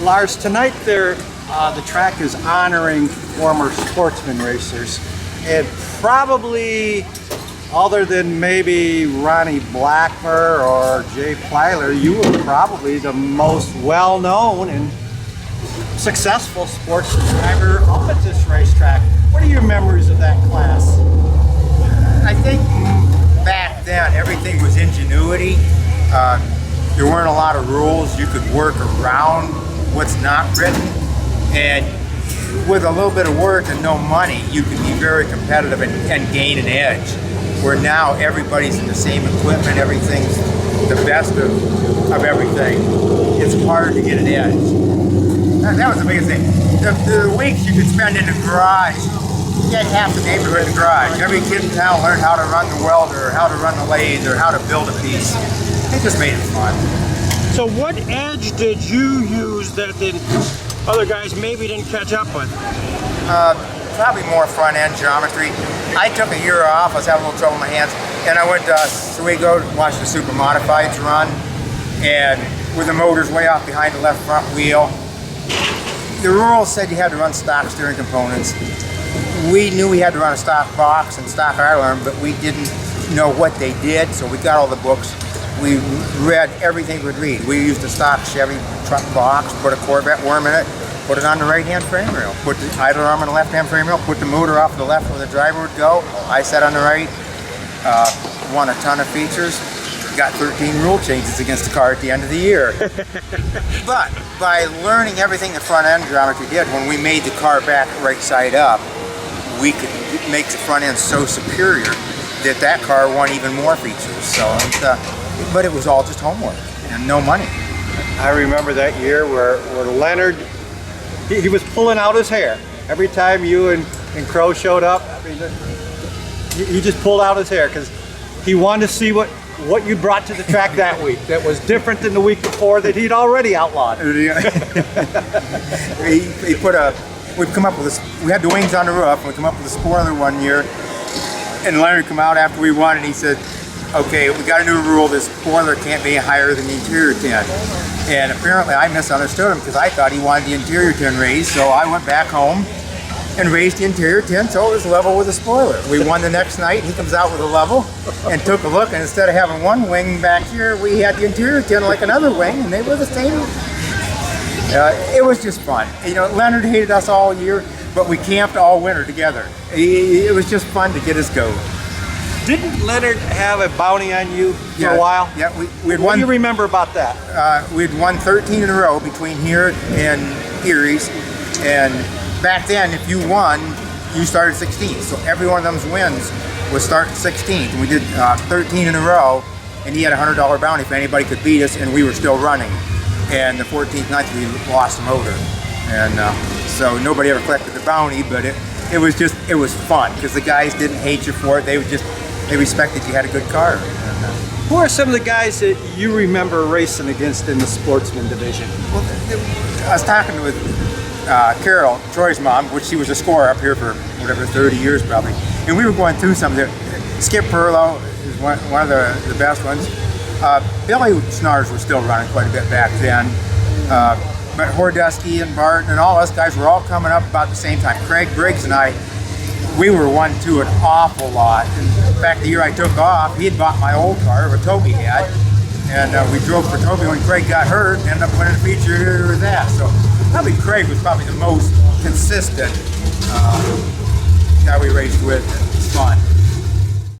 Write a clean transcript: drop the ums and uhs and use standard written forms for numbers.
Lars, tonight the track is honoring former Sportsman racers, and probably, other than maybe Ronnie Blackmer or Jay Plyler, you were probably the most well-known and successful sports driver up at this racetrack. What are your memories of that class? I think back then everything was ingenuity. There weren't a lot of rules. You could work around what's not written, and with a little bit of work and no money, you can be very competitive and gain an edge. Where now everybody's in the same equipment, everything's the best of everything. It's hard to get an edge. That was the biggest thing. The weeks you could spend in the garage, you had half the neighborhood in the garage. Every kid in town learned how to run the welder, or how to run the lathe, or how to build a piece. It just made it fun. So what edge did you use that other guys maybe didn't catch up with? Probably more front end geometry. I took a year off. I was having a little trouble in my hands, and I went to Oswego to watch the super modifieds run, and with the motors way off behind the left front wheel. The rules said you had to run stock steering components. We knew we had to run a stock box and stock alarm, but we didn't know what they did, so we got all the books. We read everything we'd read. We used a stock Chevy truck box, put a Corvette worm in it, put it on the right-hand frame rail, put the idler arm on the left-hand frame rail, put the motor off to the left where the driver would go. I sat on the right, won a ton of features, got 13 rule changes against the car at the end of the year. But by learning everything the front-end geometry did, when we made the car back right side up, we could make the front end so superior that car won even more features. So, but it was all just homework and no money. I remember that year where Leonard, he was pulling out his hair. Every time you and Crow showed up, I mean, he just pulled out his hair because he wanted to see what you brought to the track that week that was different than the week before that he'd already outlawed. We'd come up with this, we had the wings on the roof, and we come up with a spoiler one year, and Leonard come out after we won and he said, okay, we got a new rule, this spoiler can't be higher than the interior tin. And apparently I misunderstood him because I thought he wanted the interior tin raised, so I went back home and raised the interior tin so it was level with the spoiler. We won the next night, he comes out with a level and took a look, and instead of having one wing back here, we had the interior tin like another wing, and they were the same. It was just fun. You know, Leonard hated us all year, but we camped all winter together. It was just fun to get us going. Didn't Leonard have a bounty on you for a while? Yeah, we had What won. do you remember about that? We'd won 13 in a row between here and Eriez, and back then, if you won, you started 16th. So every one of those wins was starting 16th. And we did 13 in a row, and he had a $100 bounty if anybody could beat us, and we were still running. And the 14th night, we lost the motor, and so nobody ever collected the bounty. But it was fun because the guys didn't hate you for it. They respected you had a good car. Who are some of the guys that you remember racing against in the Sportsman division? Well, I was talking with Carol, Troy's mom, which she was a scorer up here for whatever 30 years probably, and we were going through some of their. Skip Perlow is one of the best ones. Billy Snars was still running quite a bit back then, but Hordesky and Barton and all us guys were all coming up about the same time. Craig Briggs and I, we were 1-2 an awful lot. In fact, the year I took off, he had bought my old car, what Toby had, and we drove for Toby when Craig got hurt and ended up winning a feature or that. So probably Craig was probably the most consistent guy we raced with. It was fun.